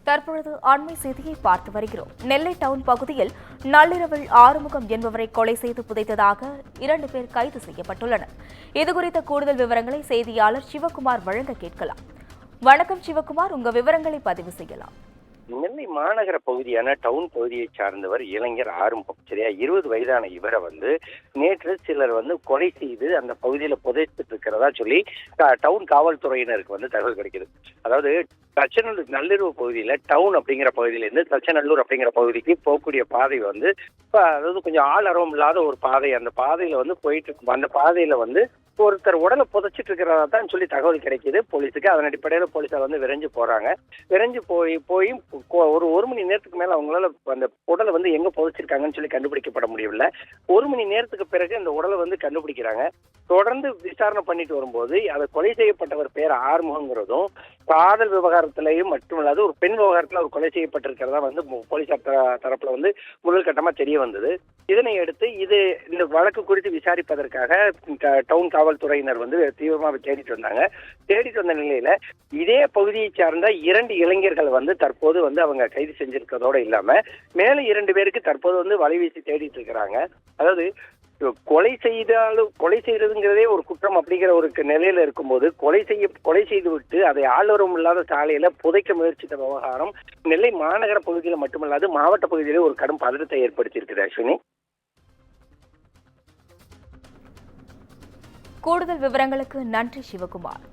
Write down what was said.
தற்பொழுது அண்மை செய்தியை பார்த்து வருகிறோம். நெல்லை டவுன் பகுதியில் நள்ளிரவில் ஆறுமுகம் என்பவரை கொலை செய்து புதைத்ததாக 2 பேர் கைது செய்யப்பட்டுள்ளனர். இதுகுறித்த கூடுதல் விவரங்களை செய்தியாளர் சிவகுமார் வழங்க கேட்கலாம். வணக்கம் சிவகுமார், உங்க விவரங்களை பதிவு செய்யலாம். நெல்லை மாநகர பகுதியான டவுன் பகுதியை சார்ந்தவர் இளைஞர் ஆறுமுகம். சரியா, 20 வயதான இவரை நேற்று சிலர் கொலை செய்து அந்த பகுதியில புதைத்துட்டு இருக்கிறதா சொல்லி டவுன் காவல்துறையினருக்கு தகவல் கிடைக்குது. அதாவது தச்சநல்லூர் நள்ளிரவு பகுதியில டவுன் அப்படிங்கிற பகுதியிலிருந்து தச்சநல்லூர் அப்படிங்கிற பகுதிக்கு போகக்கூடிய பாதை அதாவது கொஞ்சம் ஆளரவம் இல்லாத ஒரு பாதை. அந்த பாதையில போயிட்டு இருக்கும். அந்த பாதையில ஒருத்தர் உடலை புதைச்சிட்டு இருக்கிறதா தான் சொல்லி தகவல் கிடைக்குது போலீஸுக்கு. அதன் அடிப்படையில் போலீஸார் விரைஞ்சு போறாங்க. விரைஞ்சு போய் ஒரு மணி நேரத்துக்கு மேல அவங்களால அந்த உடலை எங்க புதைச்சிருக்காங்கன்னு சொல்லி கண்டுபிடிக்கப்பட முடியவில்லை. 1 மணி நேரத்துக்கு பிறகு அந்த உடலை கண்டுபிடிக்கிறாங்க. தொடர்ந்து விசாரணை பண்ணிட்டு வரும்போது அதை கொலை செய்யப்பட்டவர் பேர் ஆறுமுகங்கிறதும் காதல் விவகாரத்திலையும் மட்டுமல்லாது ஒரு பெண் விவகாரத்தில் அவர் கொலை செய்யப்பட்டிருக்கிறதா போலீசார் தரப்புல முதல் கட்டமா தெரிய வந்தது. இதனை அடுத்து இந்த வழக்கு குறித்து விசாரிப்பதற்காக டவுன் காவல்துறையினர் தீவிரமாக தேடிட்டு வந்தாங்க. தேடிட்டு வந்த நிலையில இதே பகுதியை சார்ந்த 2 இளைஞர்கள் தற்போது அவங்க கைது செஞ்சிருக்கிறதோட இல்லாம மேல 2 பேருக்கு தற்போது வலைவீசி தேடிட்டு இருக்கிறாங்க. அதாவது கொலை செய்யறதுங்கிறதே ஒரு குற்றம் அப்படிங்கிற ஒரு நிலையில இருக்கும்போது கொலை செய்து விட்டு அதை ஆளரம் இல்லாத சாலையில புதைக்க முயற்சித்த விவகாரம் நெல்லை மாநகர பகுதியில மட்டுமல்லாது மாவட்ட பகுதியிலே ஒரு கடும் பதற்றத்தை ஏற்படுத்தி இருக்குது. அஸ்வினி, கூடுதல் விவரங்களுக்கு நன்றி சிவகுமார்.